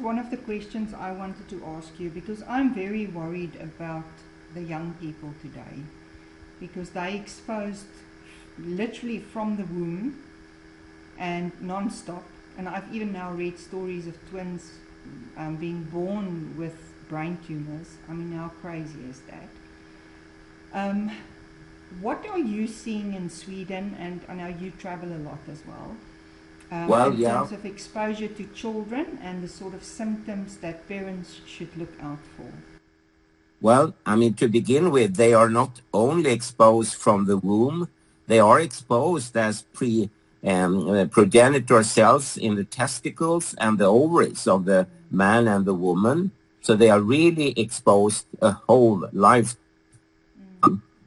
one of the questions I wanted to ask you, because I'm very worried about the young people today, because they exposed literally from the womb and non-stop. And I've even now read stories of twins being born with brain tumors. I mean, how crazy is that? What are you seeing in Sweden? And I know you travel a lot as well. Well, in yeah. terms of exposure to children and the sort of symptoms that parents should look out for. Well, I mean, to begin with, they are not only exposed from the womb, they are exposed as progenitor cells in the testicles and the ovaries of the man and the woman. So they are really exposed a whole life.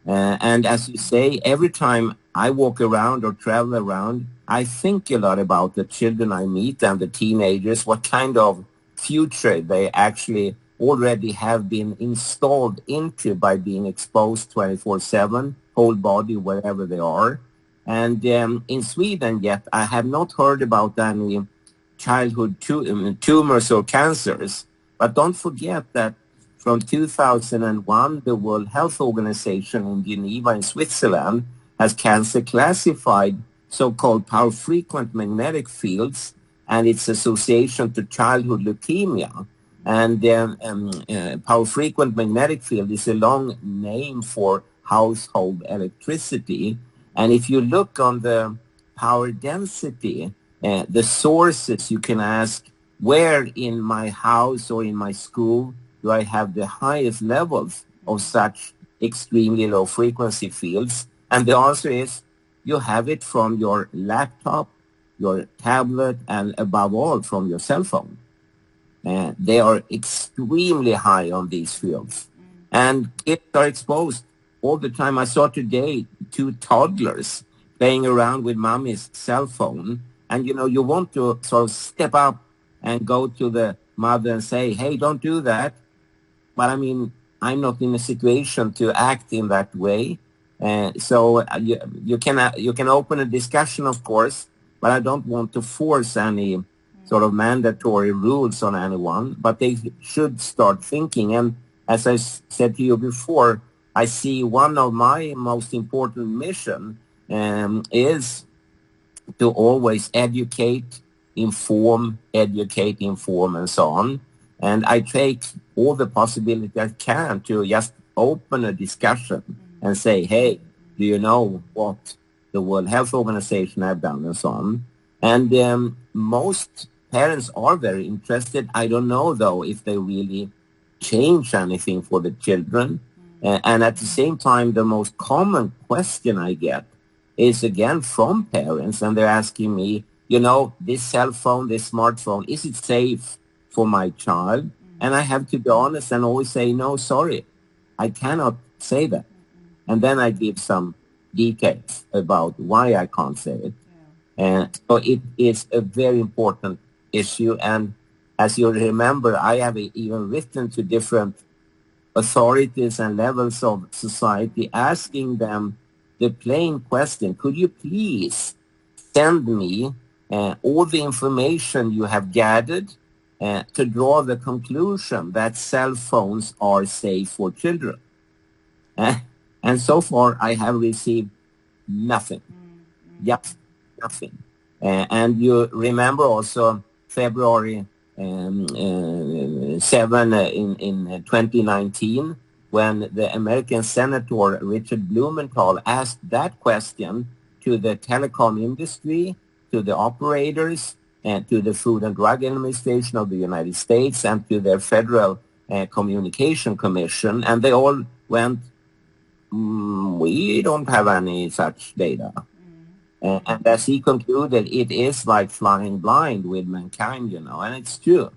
And as you say, every time I walk around or travel around, I think a lot about the children I meet and the teenagers, what kind of future they actually already have been installed into by being exposed 24/7, whole body, wherever they are. And in Sweden, yet, I have not heard about any childhood tumors or cancers. But don't forget that from 2001, the World Health Organization in Geneva in Switzerland has cancer classified so-called power-frequent magnetic fields and its association to childhood leukemia. And power-frequent magnetic field is a long name for household electricity. And if you look on the power density, the sources, you can ask, where in my house or in my school do I have the highest levels of such extremely low frequency fields? And the answer is, you have it from your laptop, your tablet, and above all, from your cell phone. They are extremely high on these fields. And kids are exposed all the time. I saw today 2 toddlers playing around with mommy's cell phone. And, you know, you want to sort of step up and go to the mother and say, hey, don't do that. But I mean, I'm not in a situation to act in that way. So you can open a discussion, of course, but I don't want to force any sort of mandatory rules on anyone. But they should start thinking. And as I said to you before, I see one of my most important mission is to always educate, inform, and so on. And I take all the possibility I can to just open a discussion and say, hey, do you know what the World Health Organization have done and so on? And most parents are very interested. I don't know, though, if they really change anything for the children. And at the same time, the most common question I get is, again, from parents, and they're asking me, you know, this cell phone, this smartphone, is it safe for my child? And I have to be honest and always say, no, sorry, I cannot say that. And then I give some details about why I can't say it. And so it is a very important issue. And as you remember, I have even written to different authorities and levels of society asking them the plain question, could you please send me all the information you have gathered to draw the conclusion that cell phones are safe for children? And so far, I have received nothing, just nothing. And you remember also February 7 in 2019, when the American Senator Richard Blumenthal asked that question to the telecom industry, to the operators, and to the Food and Drug Administration of the United States, and to their Federal Communication Commission, and they all went, we don't have any such data. And as he concluded, it is like flying blind with mankind, you know, and it's true.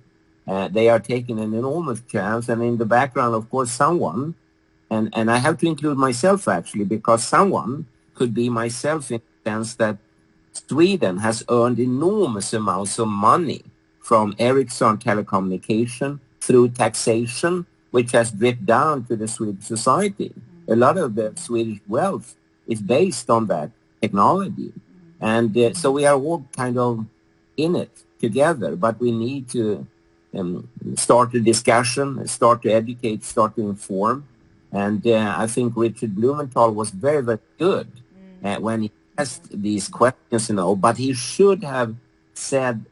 They are taking an enormous chance, and in the background, of course, someone, and I have to include myself, actually, because someone could be myself in the sense that Sweden has earned enormous amounts of money from Ericsson telecommunication through taxation, which has dripped down to the Swedish society. A lot of the Swedish wealth is based on that technology. And so we are all kind of in it together, but we need to start a discussion, start to educate, start to inform. And I think Richard Blumenthal was very, very good when he asked these questions, but he should have said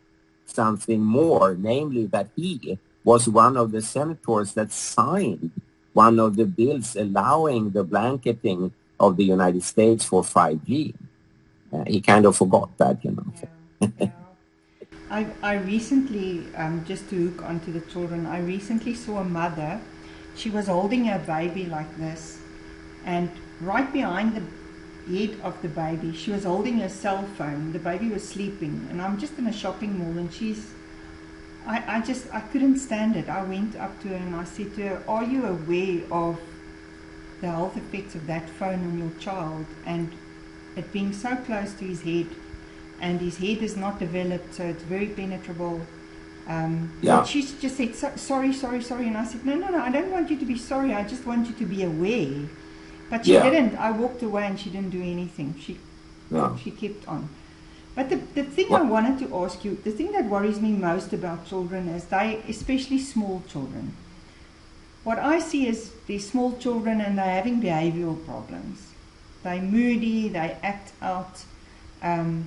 something more, namely that he was one of the senators that signed one of the bills allowing the blanketing of the United States for 5G. He kind of forgot that, Yeah. I recently, just to hook onto the children, I recently saw a mother. She was holding her baby like this, and right behind the head of the baby, she was holding her cell phone. The baby was sleeping, and I'm just in a shopping mall, and I couldn't stand it. I went up to her and I said to her, "Are you aware of the health effects of that phone on your child, and it being so close to his head, and his head is not developed, so it's very penetrable." But she just said, sorry. And I said, no, I don't want you to be sorry. I just want you to be aware. But she didn't. I walked away and she didn't do anything. She kept on. But the thing I wanted to ask you, the thing that worries me most about children is especially small children. What I see is these small children and they're having behavioral problems. They're moody, they act out, and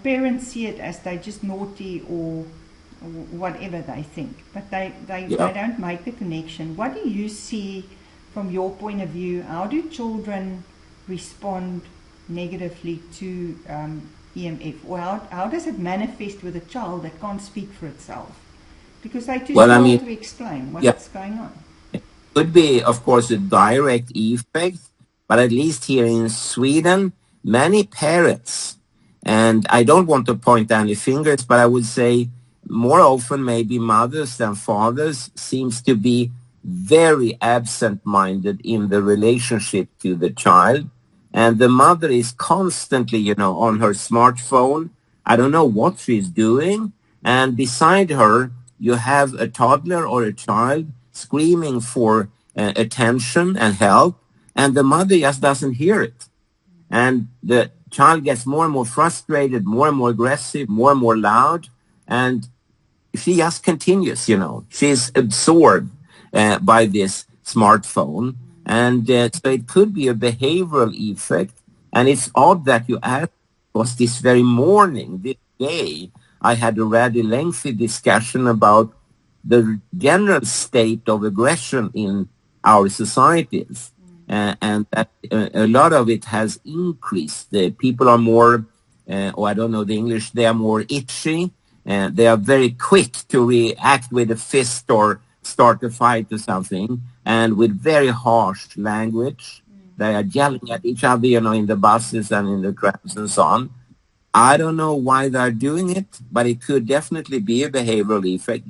parents see it as they're just naughty or whatever they think. But they don't make the connection. What do you see from your point of view? How do children respond negatively to EMF? Or how does it manifest with a child that can't speak for itself? Because they're too small to explain what's going on. It could be, of course, a direct effect, but at least here in Sweden, many parents, and I don't want to point any fingers, but I would say more often maybe mothers than fathers seems to be very absent-minded in the relationship to the child. And the mother is constantly, on her smartphone. I don't know what she's doing. And beside her, you have a toddler or a child screaming for attention and help. And the mother just doesn't hear it. And the child gets more and more frustrated, more and more aggressive, more and more loud. And she just continues, She's absorbed by this smartphone. And so it could be a behavioral effect. And it's odd that you asked, was this very morning, this day, I had a rather lengthy discussion about the general state of aggression in our societies. And that a lot of it has increased. The people are more, I don't know the English, they are more itchy. They are very quick to react with a fist or start a fight or something, and with very harsh language. They are yelling at each other, in the buses and in the trams and so on. I don't know why they're doing it, but it could definitely be a behavioral effect.